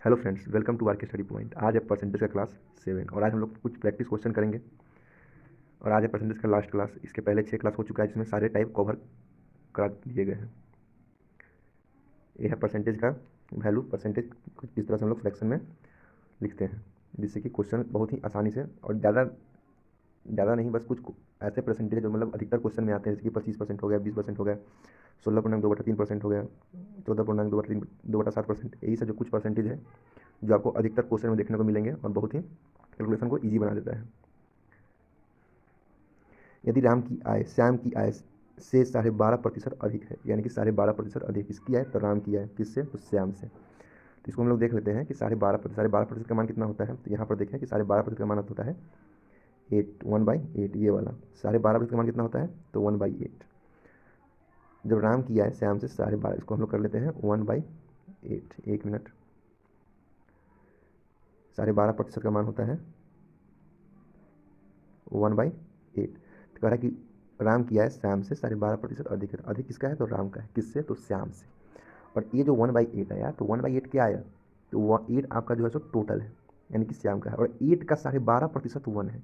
Hello friends, welcome to R K study point. आज है percentage का क्लास 7 और आज हम लोग कुछ प्रैक्टिस क्वेश्चन करेंगे। और आज है परसेंटेज का लास्ट क्लास। इसके पहले 6 क्लास हो चुका है जिसमें सारे टाइप कवर करा दिए गए हैं। ये है परसेंटेज का वैल्यू, परसेंटेज किस तरह से हम लोग फ्रैक्शन में लिखते हैं, जिससे कि क्वेश्चन बहुत ही आसानी से और ज़्यादा नहीं, बस कुछ ऐसे परसेंटेज जो मतलब अधिकतर क्वेश्चन में आते हैं, जैसे कि 25% हो गया, 20% हो गया, 16.2/3% हो गया, 14.2/7%। यही सब जो कुछ परसेंटेज है जो आपको अधिकतर क्वेश्चन में देखने को मिलेंगे और बहुत ही कैलकुलेशन को ईजी बना देता है। यदि राम की आय श्याम की आय से 12.5% अधिक है, यानी कि 12.5% अधिक किसकी आय, तो राम की आय। किससे, तो श्याम से। तो इसको हम लोग देख लेते हैं कि 12.5% का मान कितना होता है। तो यहाँ पर देखें कि 12.5% का मान होता है 8, 1/8। ये वाला 12.5% का मान कितना होता है, तो 1/8। जब राम की आय श्याम से 12.5, इसको हम लोग कर लेते हैं 1/8। एक मिनट। 12.5% का मान होता है 1/8। तो कह रहा है कि राम की आय श्याम से 12.5% अधिक है। अधिक किसका है, तो राम का है। किससे, तो श्याम से। और ये जो 1/8 आया, तो 1/8 क्या आया, तो 8 आपका जो है सो टोटल है, यानी कि श्याम का है। और 8 का 12.5% 1 है।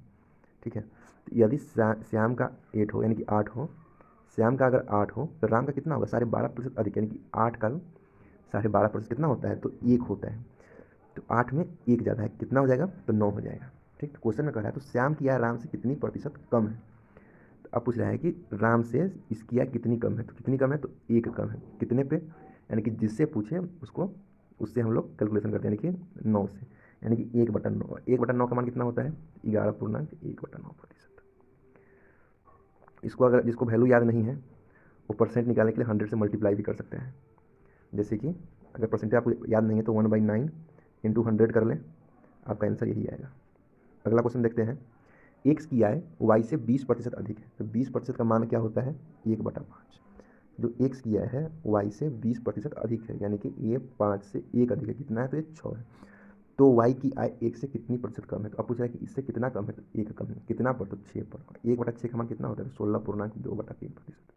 ठीक है। तो यदि श्याम का 8 हो, यानी कि 8 हो, श्याम का अगर 8 हो, तो राम का कितना होगा, 12.5% अधिक, यानी कि 8 का 12.5% कितना होता है, तो 1 होता है। तो 8 में 1 ज़्यादा है, कितना हो जाएगा, तो 9 हो जाएगा। ठीक। तो क्वेश्चन में कह रहा है तो श्याम की आय राम से कितनी प्रतिशत कम है। तो अब पूछ रहा है कि राम से इसकी आय कितनी कम है। तो कितनी कम है, तो 1 कम है। कितने पे, यानी कि जिससे पूछे उसको, उससे हम लोग कैलकुलेशन करते हैं, यानी कि 9 से, यानी कि 1/9। 1/9 का मान कितना होता है, 11.1/9%। इसको अगर जिसको वैल्यू याद नहीं है, वो परसेंट निकालने के लिए 100 से मल्टीप्लाई भी कर सकते हैं। जैसे कि अगर परसेंटेज आपको याद नहीं है तो 1/9 इंटू 100 कर लें, आपका आंसर यही आएगा। अगला क्वेश्चन देखते हैं। एक्स की आय वाई से 20% अधिक है। तो 20% का मान क्या होता है, 1/5। जो एक्स की आय है वाई से 20% अधिक है, यानी कि ये 5 से 1 अधिक है। कितना है, तो ये 6 है। तो वाई की आय 1 से कितनी प्रतिशत कम है। तो अब पूछ रहा है कि इससे कितना कम है, तो 1 कम है। कितना पर, तो 6 पर। 1/6 का मान कितना होता है, 16.2/3%।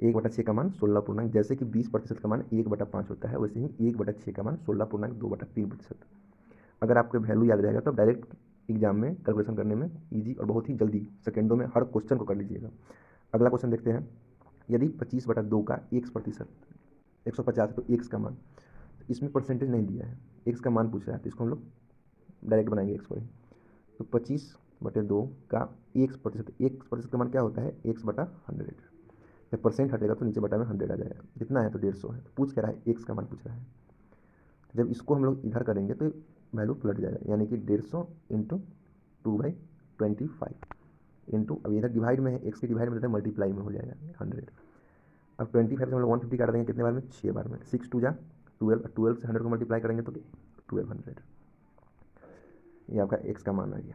1/6 का मान 16 जैसे कि 20% का मान 1/5 होता है, वैसे ही 1/6 का मान 16.2/3%। अगर आपको वैल्यू याद रहेगा तो डायरेक्ट एग्जाम में कैलकुलेशन करने में इजी और बहुत ही जल्दी सेकेंडों में हर क्वेश्चन को कर लीजिएगा। अगला क्वेश्चन देखते हैं। यदि 25/2 का x% 150 है, तो एक्स का मान, तो इसमें परसेंटेज नहीं दिया है, एक्स का मान पूछ रहा है, तो इसको हम लोग डायरेक्ट बनाएंगे एक्स को ही। तो 25/2 का x% का मान क्या होता है, x/100। जब परसेंट हटेगा तो नीचे बटा में 100 आ जाएगा। कितना है, तो 150 है। तो पूछ क्या रहा है, एक्स का मान पूछ रहा है। जब इसको हम लोग इधर करेंगे तो वैल्यू पलट जाएगा, यानी कि 150 इंटू 2/25 इंटू, अब इधर डिवाइड में है, एक्स के डिवाइड में रहता है, मल्टीप्लाई में हो जाएगा 100। अब 25 से हम लोग 150 काट देंगे, कितने बार में, 6 बार में। 6×2 = 12, 12 से 100 को मल्टीप्लाई करेंगे तो 1200। ये आपका एक्स का मान आ गया।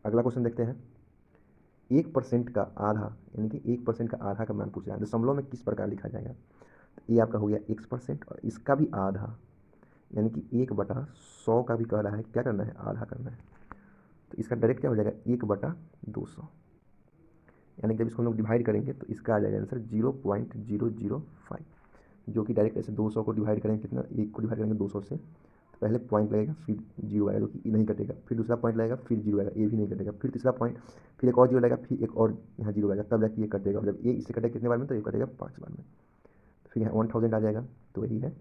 अगला क्वेश्चन देखते हैं। 1% का आधा, यानी कि 1% का आधा का मान पूछ रहा है, दशमलव में किस प्रकार लिखा जाएगा। तो ये आपका हो गया x%, और इसका भी आधा, यानी कि 1/100 का भी कह रहा है, क्या करना है, आधा करना है। तो इसका डायरेक्ट क्या हो जाएगा, 1/200, यानी कि जब इसको हम लोग डिवाइड करेंगे तो इसका आ जाएगा आंसर 0.005। जो कि डायरेक्ट ऐसे 200 को डिवाइड करेंगे, कितना, 1 को डिवाइड करेंगे 200 से, तो पहले पॉइंट लगेगा, फिर जीरो आएगा, जो कि नहीं कटेगा, फिर दूसरा पॉइंट लगेगा, फिर जीरो आएगा, ये भी नहीं कटेगा, फिर तीसरा पॉइंट, फिर एक और जीरो लगेगा, फिर एक और यहाँ जीरो आएगा, तब जाके ये कटेगा। जब ये इससे कटेगा कितने बार में, तो ये कटेगा 5 बार में। तो फिर यहाँ 1000 आ जाएगा, तो वही है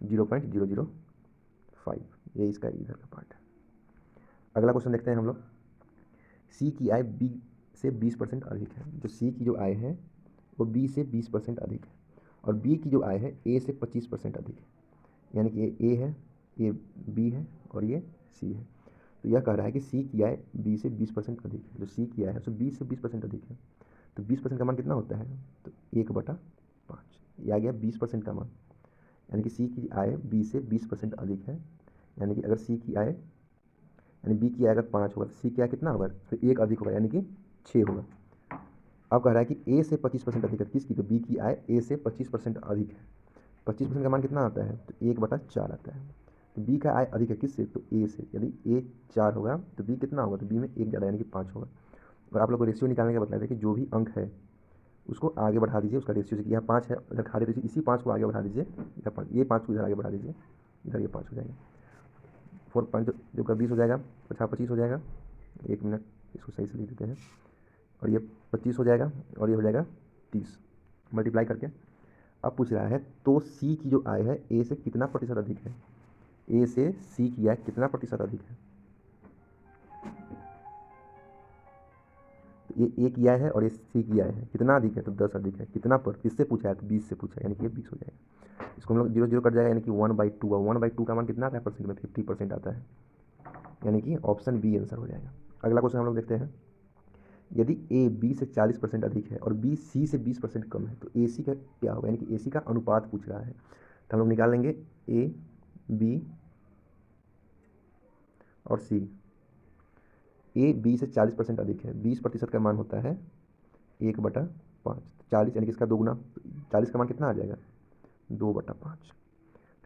0.005। ये इसका इधर का पार्ट है। अगला क्वेश्चन देखते हैं हम लोग। सी की आय बी से 20% अधिक है। जो सी की जो आय है वो बी से 20% अधिक है, और बी की जो आय है ए से 25% अधिक है, यानी कि ये ए है, ये बी है, और ये सी है। तो यह कह रहा है कि सी की आय बी से 20% अधिक है। जो सी की आय है उससे बी से 20% अधिक है। तो 20% का मान कितना होता है, तो 1/5। ये आ गया 20% का मान, यानी कि सी की आय बी से 20% अधिक है। यानी कि अगर सी की आय, यानी बी की आय अगर 5 होगा तो सी की आय कितना होगा, तो 1 अधिक होगा, यानी कि 6 होगा। अब कह रहा है कि ए से 25% अधिक है, किसकी, तो बी की आय ए से 25% अधिक है। 25% का मान कितना आता है, तो 1/4 आता है। तो बी का आय अधिक है किससे, तो ए से। यदि ए 4 होगा तो बी कितना होगा, तो बी में 1 ज़्यादा, यानी कि 5 होगा। और आप लोग को रेशियो निकालने का बताया था कि जो भी अंक है उसको आगे बढ़ा दीजिए, उसका रेशियो से, यहाँ 5 है, इधर खाली रेशियो, इसी 5 को आगे बढ़ा दीजिए, इधर 5, ये 5 को इधर आगे बढ़ा दीजिए, इधर ये 5 हो जाएगा, 4 5 जो का 20 हो जाएगा, 25 हो जाएगा, 1 मिनट इसको सही से लिख देते हैं, और ये 25 हो जाएगा, और ये हो जाएगा 30 मल्टीप्लाई करके। अब पूछ रहा है तो सी की जो आय है ए से कितना प्रतिशत अधिक है, ए से सी की आय कितना प्रतिशत अधिक है। तो ये ए की आय है और ये सी की आय है, कितना अधिक है, तो 10 अधिक है। कितना पर, किससे पूछा है, तो 20 से पूछा है, यानी कि ये 20 हो जाएगा। इसको हम लोग 0 0 कट जाएगा, यानी कि 1/2, और 1/2 का मान कितना आता है परसेंट में, 50% आता है, यानी कि ऑप्शन बी आंसर हो जाएगा। अगला क्वेश्चन हम लोग देखते हैं, यदि ए बी से 40% अधिक है और बी सी से 20% कम है तो ए सी का क्या होगा, यानी कि ए सी का अनुपात पूछ रहा है। तो हम लोग निकाल लेंगे ए बी और सी। ए बी से 40% अधिक है, 20% का मान होता है 1/5, 40 यानी कि इसका दोगुना, 40 का मान कितना आ जाएगा, 2/5।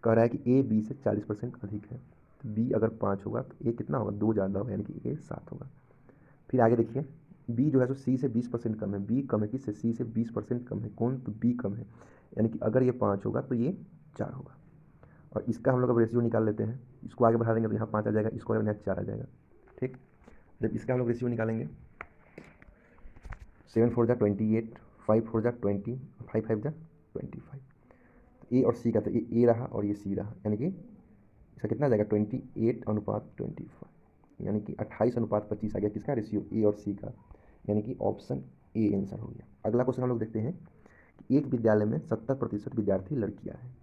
कह रहा है कि ए बी से 40% अधिक है, तो बी अगर 5 होगा तो ए कितना होगा, 2 ज़्यादा होगा, यानी कि ए 7 होगा। फिर आगे देखिए, बी जो है सो सी से 20% कम है, बी कम है किससे, सी से 20% कम है, कौन, तो बी कम है, यानी कि अगर ये 5 होगा तो ये 4 होगा। और इसका हम लोग अब रेशियो निकाल लेते हैं, इसको आगे बढ़ा देंगे तो यहाँ 5 आ जाएगा, इसको यहाँ 4 आ जाएगा। ठीक, जब इसका हम लोग रेशियो निकालेंगे, 7 4 जा 28, 5 4 जा 20, 5 5 जा 25। तो ए और सी का, तो ये ए रहा और ये सी रहा, यानी कि इसका कितना आ जाएगा, 28/25, यानी कि 28/25 आ गया, किसका रेशियो, ए और सी का, यानी कि ऑप्शन ए आंसर हो गया। अगला क्वेश्चन हम लोग देखते हैं कि एक विद्यालय में 70% विद्यार्थी लड़कियां हैं,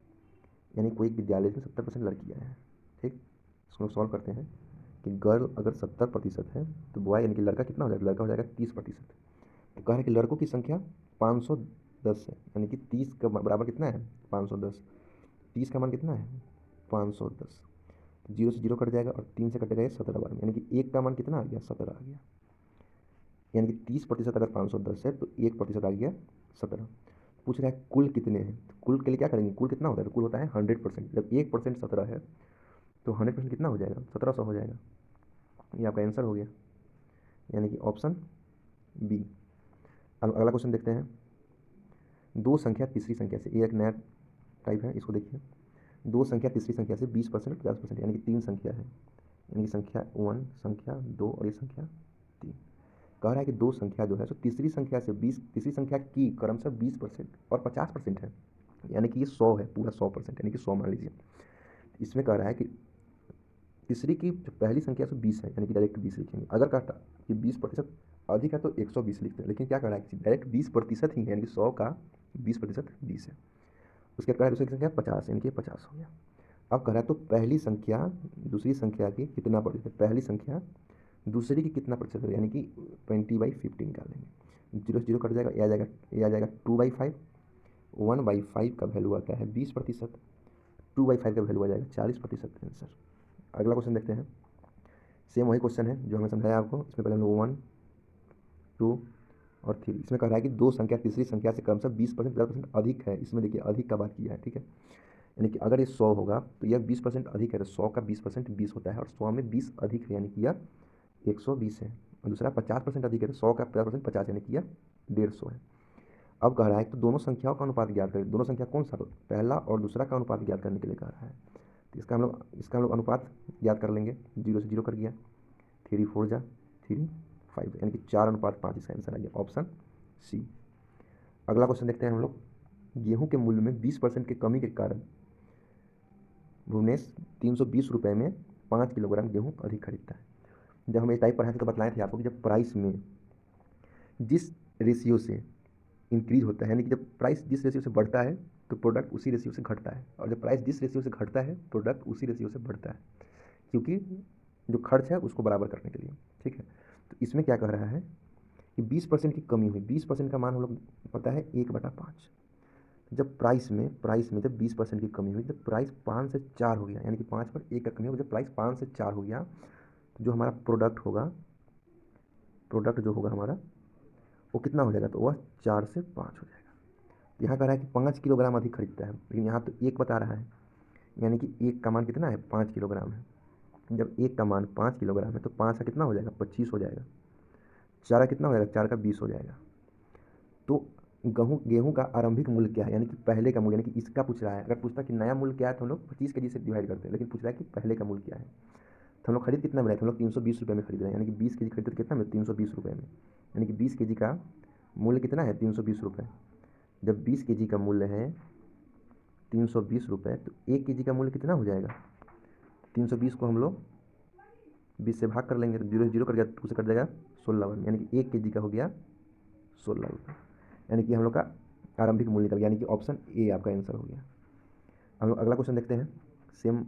यानी कोई एक विद्यालय में 70% लड़कियां हैं। ठीक, इसको सॉल्व करते हैं कि गर्ल अगर 70% है तो बॉय यानी कि लड़का कितना हो जाएगा, लड़का हो जाएगा 30%। तो कह रहे हैं कि लड़कों की संख्या 510 है, यानी कि 30 का बराबर कितना है, 510। 30 का मान कितना है, 510। 0 से 0 कट जाएगा और 3 से कटेगा ये 17 बार में, यानी कि 1 का मान कितना आ गया, 17 आ गया। यानी कि 30% अगर 510 है तो 1% आ गया 17। पूछ रहा है कुल कितने हैं, तो कुल के लिए क्या करेंगे, कुल कितना होता है, तो कुल होता है 100%। जब 1% 17 है तो 100% कितना हो जाएगा, 1700 हो जाएगा। ये आपका आंसर हो गया, यानी कि ऑप्शन बी। अगला क्वेश्चन देखते हैं, दो संख्या तीसरी संख्या से, ये एक नया टाइप है, इसको देखिए। दो संख्या तीसरी संख्या से 20% 50%, यानी कि 3 संख्या है, यानी कि संख्या 1, संख्या 2 और ये संख्या 3। कह रहा है कि दो संख्या जो है सो तीसरी संख्या से 20, तीसरी संख्या की क्रमशः 20% और 50% है, यानी कि ये 100 है, पूरा 100%, यानी कि 100 मान लीजिए। इसमें कह रहा है कि तीसरी की जो पहली संख्या से 20 है, यानी कि डायरेक्ट 20 लिखेंगे। अगर कहता कि 20% अधिक है तो 120 लिखते हैं, लेकिन क्या कह रहा है कि डायरेक्ट 20% ही है, यानी कि 100 का 20% 20 है। उसके बाद दूसरी संख्या 50, यानी कि 50 हो गया। अब कह रहा है तो पहली संख्या दूसरी संख्या की कितना प्रतिशत, पहली संख्या दूसरी की कितना प्रतिशत है, यानी कि 20/50 निकालेंगे। 0 से 0 कट जाएगा, ये आ जाएगा 2/5। 1/5 का वैल्यू आता है 20%, 2/5 का वैल्यू आ जाएगा 40% आंसर। अगला क्वेश्चन देखते हैं, सेम वही क्वेश्चन है जो हमने समझाया आपको। इसमें पहले हम लोग 1 2 और 3, इसमें कह रहा है कि दो संख्या तीसरी संख्या से क्रमशः 20% 50% अधिक है। इसमें देखिए अधिक का बात किया है, ठीक है, यानी कि अगर ये 100 होगा तो यह 20% अधिक है, तो 100 का 20% 20 होता है, और 100 में 20 अधिक है, यानी कि यह 120 है। और दूसरा 50% अधिक है, तो 100 का 50% 50, यानी कि यह 150 है। अब कह रहा है तो दोनों संख्याओं का अनुपात ज्ञात करें। दोनों संख्या कौन सा, पहला और दूसरा का अनुपात ज्ञात करने के लिए कह रहा है। तो इसका हम लोग अनुपात ज्ञात कर लेंगे। 0 से 0 कर गया, 3 4 जा 3 5, यानी कि 4/5 इसका आंसर आ गया, ऑप्शन सी। अगला क्वेश्चन देखते हैं हम लोग, गेहूं के मूल्य में 20% की कमी के कारण भुवनेश 320 रुपये में 5 किलोग्राम गेहूं अधिक खरीदता है। जब हम ये टाइप पढ़ाए थे तो बतलाए थे आपको कि जब प्राइस में जिस रेशियो से इंक्रीज होता है, यानी कि जब प्राइस जिस रेशियो से बढ़ता है तो प्रोडक्ट उसी रेशियो से घटता है, और जब प्राइस जिस रेशियो से घटता है प्रोडक्ट उसी रेशियो से बढ़ता है, क्योंकि जो खर्च है उसको बराबर करने के लिए। ठीक है, तो इसमें क्या कह रहा है कि 20% की कमी हुई। 20% का मान हम लोग पता है 1/5। जब प्राइस में जब 20% की कमी हुई, जब प्राइस 5 से 4 हो गया, यानी कि 5 पर 1 का कमी हो, जब प्राइस 5 से 4 हो गया तो जो हमारा प्रोडक्ट जो होगा हमारा वो कितना हो जाएगा, तो वह 4 से 5 हो जाएगा। यहाँ कह रहा है कि 5 किलोग्राम अधिक खरीदता है, लेकिन यहाँ तो 1 बता रहा है, यानी कि 1 का मान कितना है, 5 किलोग्राम है। जब 1 का मान 5 किलोग्राम है तो 5 का कितना हो जाएगा, 25 हो जाएगा। 4 का कितना हो जाएगा, 4 का 20 हो जाएगा। तो गेहूँ का आरंभिक मूल्य क्या है, यानी कि पहले का मूल्य, यानी कि इसका पूछ रहा है। अगर पूछता कि नया मूल्य क्या है तो हम लोग 25 केजी से डिवाइड करते हैं, लेकिन पूछ रहा है कि पहले का मूल्य क्या है। तो हम लोग खरीद कितना में रहे थे, हम लोग 320 रुपये में खरीद रहे हैं, यानी कि 20 केजी खरीदते तो कितना में, 320 रुपये में। यानी कि 20 केजी का मूल्य कितना है, 320 रुपये। जब 20 केजी का मूल्य है 320 रुपये, तो 1 केजी का मूल्य कितना हो जाएगा। 320 को हम लोग 20 से भाग कर लेंगे, तो 0 से 0 कट गया, 2 से कट जाएगा 16 यानी कि 1 केजी का हो गया 16 रुपये। यानी कि हम लोग का आरंभिक मूल्य निकल गया, यानी कि ऑप्शन ए आपका आंसर हो गया। हम लोग अगला क्वेश्चन देखते हैं। सेम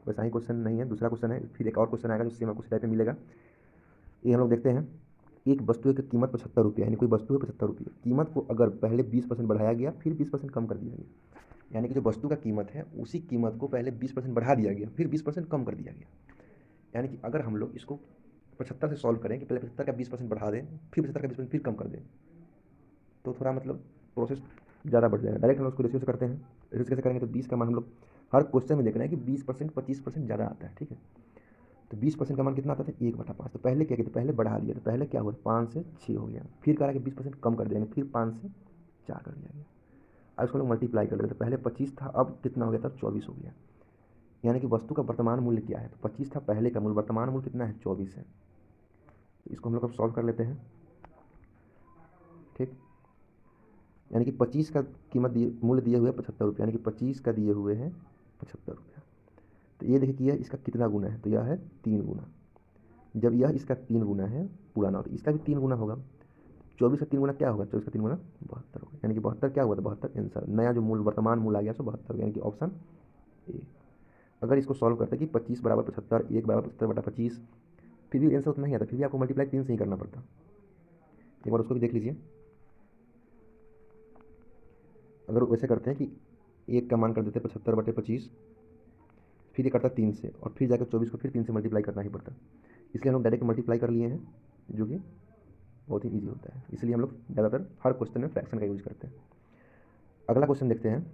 वैसा ही क्वेश्चन नहीं है, दूसरा क्वेश्चन है, फिर एक और क्वेश्चन आएगा जो सेम आपको टाइप में मिलेगा। ये हम लोग देखते हैं। एक वस्तु की कीमत 75 रुपये, यानी कोई वस्तु है 75 रुपये, कीमत को अगर पहले 20% बढ़ाया गया फिर 20% कम कर दिया गया, यानी कि जो वस्तु का कीमत है उसी कीमत को पहले 20% बढ़ा दिया गया फिर 20% कम कर दिया गया। यानी कि अगर हम लोग इसको 75 से सॉल्व करें कि पहले 75 का 20% बढ़ा दें फिर 75 का 20% फिर कम कर दें, तो थोड़ा मतलब प्रोसेस ज़्यादा बढ़ जाएगा। डायरेक्ट हम लोग उसको रेशियो से करते हैं। रेशियो कैसे करेंगे, तो 20 का मान हम लोग हर क्वेश्चन में देख रहे हैं कि 20% 25% ज़्यादा आता है, ठीक है। तो 20% का मान कितना आता था, 1/5। तो पहले क्या किया, तो पहले बढ़ा दिया, तो पहले क्या हुआ, 5 से 6 हो गया, फिर कह रहा है कि 20% कम कर देंगे, फिर 5 से 4 कर दिया गया। अब इसको लोग मल्टीप्लाई कर लेते, तो पहले 25 था, अब कितना हो गया था, 24 हो गया। यानी कि वस्तु का वर्तमान मूल्य क्या है, तो 25 था पहले का मूल्य, वर्तमान मूल्य कितना है, 24 है। तो इसको हम लोग अब सॉल्व कर लेते हैं, ठीक। यानी कि 25 का कीमत दिए, मूल्य दिए हुए 75 रुपये, यानी कि 25 का दिए हुए हैं 75 रुपये। तो ये देखिए कि यह इसका कितना गुना है, तो यह है 3 गुना। जब यह इसका 3 गुना है पुराना, तो इसका भी 3 गुना होगा। 24 का 3 गुना क्या होगा, 24 का 3 गुना 72 होगा। यानी कि 72 क्या हुआ, तो 72 आंसर, नया जो मूल्य वर्तमान मूल्य आ गया सो 72, यानी कि ऑप्शन ए। अगर इसको सॉल्व करते कि 25 बराबर 75, 1 बराबर 75/25, फिर भी आंसर उतना ही आता, फिर भी आपको मल्टीप्लाई 3 से ही करना पड़ता। एक बार उसको भी देख लीजिए। अगर वैसे करते हैं कि 1 का मान कर देते 75/25, फिर ये करता 3 से, और फिर जाकर 24 को फिर 3 से मल्टीप्लाई करना ही पड़ता। इसलिए हम लोग डायरेक्ट मल्टीप्लाई कर लिए हैं, जो कि बहुत ही ईजी होता है। इसलिए हम लोग ज़्यादातर हर क्वेश्चन में फ्रैक्शन का यूज करते हैं। अगला क्वेश्चन देखते हैं।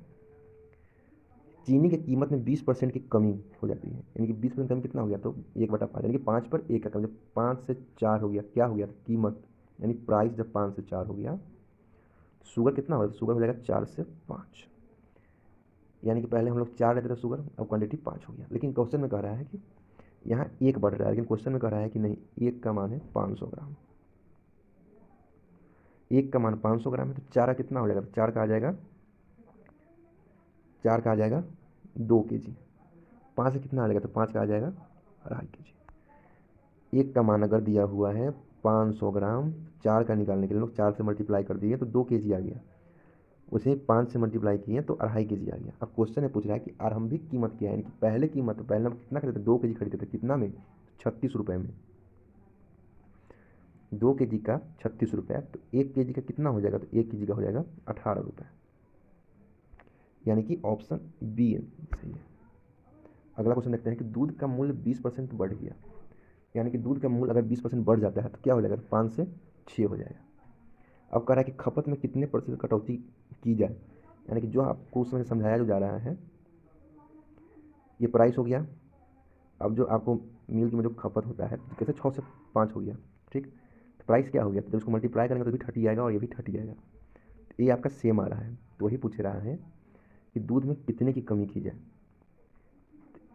चीनी की कीमत में 20% की कमी हो जाती है, यानी कि 20% कमी कितना हो गया, तो 1/5, यानी कि 5 पर 1 का कमी। जब 5 से 4 हो गया, क्या हो गया, कीमत यानी प्राइस जब 5 से 4 हो गया, शुगर कितना हो गया, शुगर हो जाएगा 4 से 5। यानी कि पहले हम लोग 4 लेते थे शुगर, अब क्वांटिटी 5 हो गया। लेकिन क्वेश्चन में कह रहा है कि यहाँ 1 बढ़ रहा है, लेकिन क्वेश्चन में कह रहा है कि नहीं, 1 का मान है 500 ग्राम। 1 का मान 500 ग्राम है, तो 4 का कितना हो जाएगा, तो 4 का आ जाएगा 2 केजी। 5 से कितना आ जाएगा, तो 5 का आ जाएगा 2.5 केजी। 1 का मान अगर दिया हुआ है 500 ग्राम, 4 का निकालने के लिए लोग 4 से मल्टीप्लाई कर दिए तो 2 केजी आ गया। उसे 5 से मल्टीप्लाई किए तो 2.5 केजी आ गया। अब क्वेश्चन में पूछ रहा है कि आरंभिक कीमत क्या है, यानी कि पहले कीमत, तो पहले हम कितना खरीदते थे, 2 केजी खरीदते थे, कितना में, 36 रुपये में। 2 केजी का 36 रुपये, तो 1 केजी का कितना हो जाएगा, तो 1 केजी का हो जाएगा 18 रुपये, यानी कि ऑप्शन बी सही है। अगला क्वेश्चन देखते हैं कि दूध का मूल्य 20% बढ़ गया, यानी कि दूध का मूल्य अगर 20% बढ़ जाता है तो क्या हो जाएगा, 5 से 6 हो जाएगा। अब कह रहा है कि खपत में कितने प्रतिशत कटौती की जाए, यानी कि जो आपको उसमें समझाया जो जा रहा है, ये प्राइस हो गया। अब जो आपको मिल्क में जो खपत होता है, तो कैसे 6 से 5 हो गया, ठीक। तो प्राइस क्या हो गया, तो जब उसको मल्टीप्लाई करेंगे तो भी 30 आएगा और ये भी 30 आएगा। तो ये आपका सेम आ रहा है, तो वही पूछ रहा है कि दूध में कितने की कमी की जाए,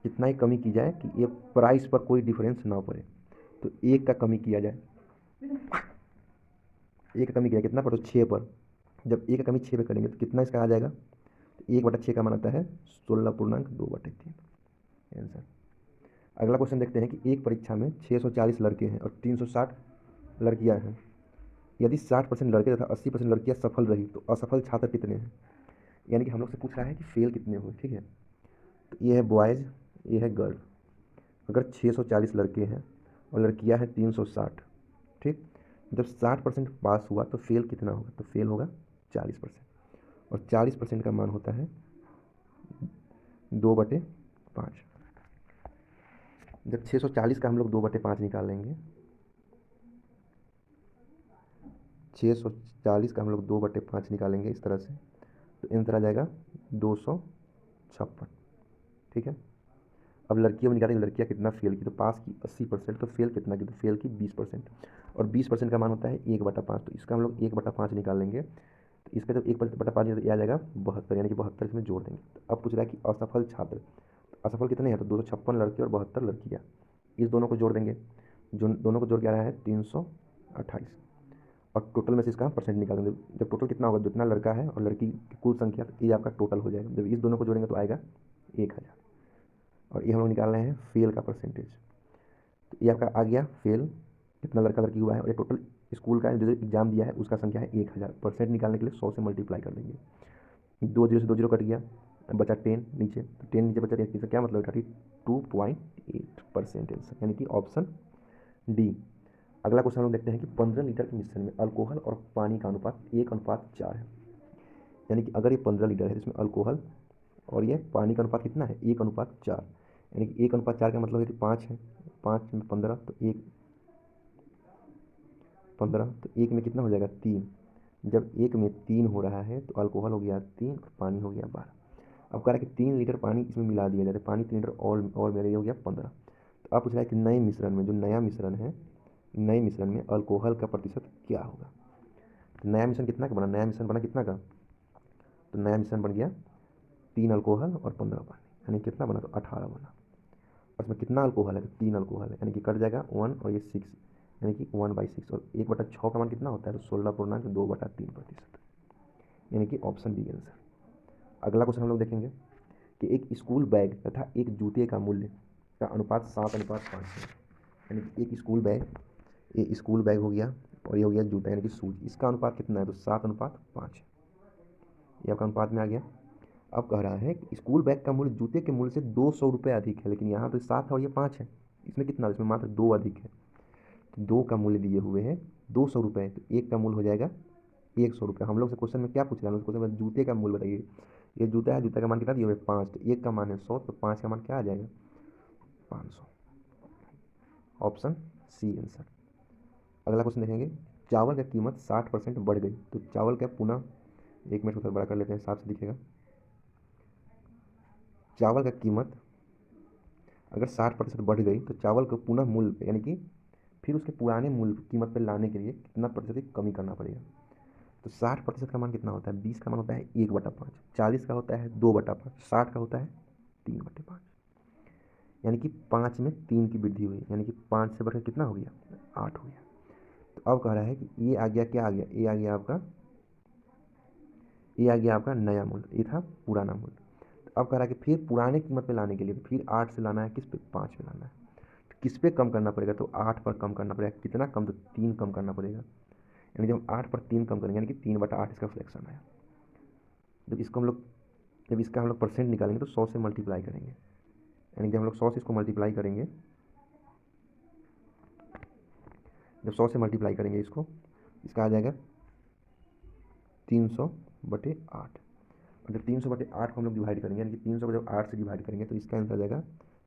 कितना ही कमी की जाए कि ये प्राइस पर कोई डिफरेंस ना पड़े। तो 1 का कमी किया जाए, 1 का कमी किया कितना पर, तो 6 पर। जब 1 का कमी 6 पे करेंगे तो कितना इसका आ जाएगा, तो 1/6 का मान आता है 16.2/3 आंसर। अगला क्वेश्चन देखते हैं कि एक परीक्षा में 640 लड़के हैं और 360 लड़कियां हैं। यदि 60% लड़के तथा 80% लड़कियां सफल रही तो असफल छात्र कितने हैं। यानी कि हम लोग से पूछ रहा है कि फेल कितने हुए, ठीक है। तो ये है बॉयज़, ये है गर्ल। अगर 640 लड़के हैं और लड़कियां हैं 360, ठीक। जब 60% पास हुआ तो फेल कितना होगा, तो फेल होगा 40%, और 40% का मान होता है 2/5। जब 640 का हम लोग 2/5 निकालेंगे, 640 का हम लोग 2/5 निकालेंगे इस तरह से, तो आंसर आ जाएगा 256, ठीक है। अब लड़कियों में निकालेंगे, लड़कियां कितना फेल की, तो पास की 80%, तो फेल कितना की, तो फेल की 20%, और 20% का मान होता है 1/5। तो इसका हम लोग 1/5 निकालेंगे, तो इसका जब 1% बटा 5 आ जाएगा 72, यानी कि 72 इसमें जोड़ देंगे। तो अब पूछ रहा है कि असफल छात्र, तो असफल कितने हैं, तो 256 लड़के और 72 लड़कियाँ, इस दोनों को जोड़ देंगे। जो दोनों को जोड़ के आ रहा है 328, और टोटल में से इसका परसेंट निकालेंगे। जब टोटल कितना होगा, जितना लड़का है और लड़की की कुल संख्या, तो ये आपका टोटल हो जाएगा। जब इस दोनों को जोड़ेंगे तो आएगा 1000, और ये हम लोग निकाल रहे हैं फेल का परसेंटेज। तो ये आपका आ गया फेल, कितना लड़का लड़की हुआ है, और ये टोटल स्कूल का जो एग्जाम दिया है उसका संख्या है 1000। परसेंट निकालने के लिए 100 से मल्टीप्लाई कर देंगे। 2 0 से 2 0 कट गया, बचा 10 नीचे, तो 10 नीचे बचा 10, क्या मतलब 32.8% आंसर, यानी कि ऑप्शन डी। अगला क्वेश्चन हम लोग देखते हैं कि 15 लीटर के मिश्रण में अल्कोहल और पानी का अनुपात 1:4 है। यानी कि अगर ये 15 लीटर है, इसमें अल्कोहल और ये पानी का अनुपात कितना है, 1:4, यानी कि 1:4 का मतलब है कि 5 है, 5 में 15, तो 15, तो 1 में कितना हो जाएगा 3। जब 1 में 3 हो रहा है तो अल्कोहल हो गया 3 और पानी हो गया 12। अब कह रहा है कि 3 लीटर पानी इसमें मिला दिया जाए, पानी 3 लीटर और मेरे ये हो गया 15। तो आप पूछ रहा है कि नए मिश्रण में, जो नया मिश्रण है, नए मिश्रण में अल्कोहल का प्रतिशत क्या होगा। तो नया मिश्रण कितना का बना, नया मिश्रण बना कितना का, तो नया मिश्रण बन गया 3 अल्कोहल और 15 पानी, यानी कितना बना, तो 18 बना। और इसमें कितना अल्कोहल है, तो 3 अल्कोहल है, यानी कि कट जाएगा 1 और ये 6, यानी कि 1/6, और 1/6 का मान कितना होता है, तो 16.2/3%, यानी कि ऑप्शन बी आंसर। अगला क्वेश्चन हम लोग देखेंगे कि एक स्कूल बैग तथा एक जूते का मूल्य का अनुपात 7:5 है। यानी कि एक स्कूल बैग, ये स्कूल बैग हो गया और ये हो गया जूता यानी कि शूज, इसका अनुपात कितना है, तो 7:5 है। ये आपका अनुपात में आ गया। अब कह रहा है कि स्कूल बैग का मूल्य जूते के मूल्य से 200 रुपये अधिक है, लेकिन यहाँ तो 7 है और ये 5 है, इसमें कितना, इसमें मात्र 2 अधिक है। तो 2 का मूल्य दिए हुए हैं 200 रुपये, तो 1 का मूल्य हो जाएगा 100 रुपये। हम लोग से क्वेश्चन में क्या पूछ रहे हैं, क्वेश्चन में जूते का मूल्य बताइए। ये जूता है, जूता का मान कितना दिए हुए 5, तो 1 का मान है 100, तो 5 का मान क्या आ जाएगा 500, ऑप्शन सी आंसर। अगला क्वेश्चन देखेंगे, चावल की कीमत 60% बढ़ गई, तो चावल का पुनः, 1 मिनट को थोड़ा बड़ा कर लेते हैं, साफ से दिखेगा। चावल का कीमत अगर 60% बढ़ गई तो चावल को पुनः मूल्य यानी कि फिर उसके पुराने मूल्य कीमत पर लाने के लिए कितना प्रतिशत कमी करना पड़ेगा। तो 60% का मान कितना होता है, 20 का मान होता है 1/5, 40 का होता है 2/5, 60 का होता है 3/5, यानी कि 5 में 3 की वृद्धि हुई, यानी कि 5 से बढ़कर कितना हो गया 8 हो गया। तो अब कह रहा है कि ये आ गया, क्या आ गया, ये आ गया आपका, ये आ गया आपका नया मूल्य, ये था पुराना मूल्य। तो अब कह रहा है कि फिर पुराने कीमत पे लाने के लिए फिर 8 से लाना है, किस पे 5 पे लाना है। तो किस पे कम करना पड़ेगा, तो 8 पर कम करना पड़ेगा। कितना कम, तो 3 कम करना पड़ेगा। यानी जब 8 पर 3 कम करेंगे, यानी कि 3/8 इसका फ्रैक्शन आया। जब इसका हम लोग परसेंट निकालेंगे तो 100 से मल्टीप्लाई करेंगे, यानी जब हम लोग 100 से इसको मल्टीप्लाई करेंगे, जब 100 से मल्टीप्लाई करेंगे इसको, इसका आ जाएगा 300/8। और जब 300/8 को हम लोग डिवाइड करेंगे, यानी कि 300 को जब 8 से डिवाइड करेंगे तो इसका आंसर आ जाएगा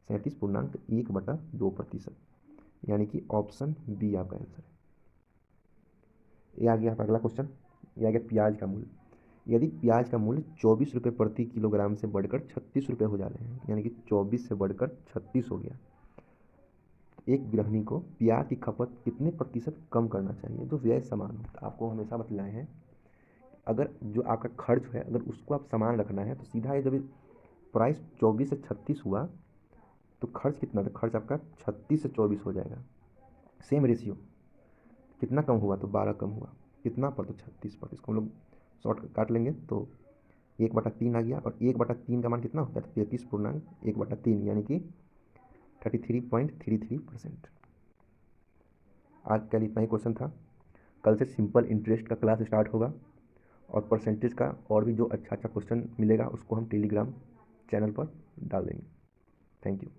37.1/2%, यानी कि ऑप्शन बी आपका आंसर है। ये आ गया आपका अगला क्वेश्चन, ये आ गया प्याज का मूल्य। यदि प्याज का मूल्य 24 रुपये प्रति किलोग्राम से बढ़कर 36 रुपये हो जा रहे हैं, यानी कि 24 से बढ़कर 36 हो गया, एक गृहिणी को प्याज की खपत कितने प्रतिशत कम करना चाहिए, जो व्यय समान हो। तो आपको हमेशा बतलाए हैं, अगर जो आपका खर्च है अगर उसको आप समान रखना है तो सीधा ये जब प्राइस 24 से 36 हुआ तो खर्च कितना था, खर्च आपका 36 से 24 हो जाएगा। सेम रेशियो, कितना कम हुआ, तो 12 कम हुआ, कितना पर, तो 36 पर। इसको हम लोग शॉर्ट काट लेंगे तो 1/3 आ गया, और 1/3 का मान कितना होता है, 33.1/3, यानी कि 33.33%। आज कल इतना ही क्वेश्चन था। कल से सिंपल इंटरेस्ट का क्लास स्टार्ट होगा, और परसेंटेज का और भी जो अच्छा अच्छा क्वेश्चन मिलेगा उसको हम टेलीग्राम चैनल पर डाल देंगे। Thank you.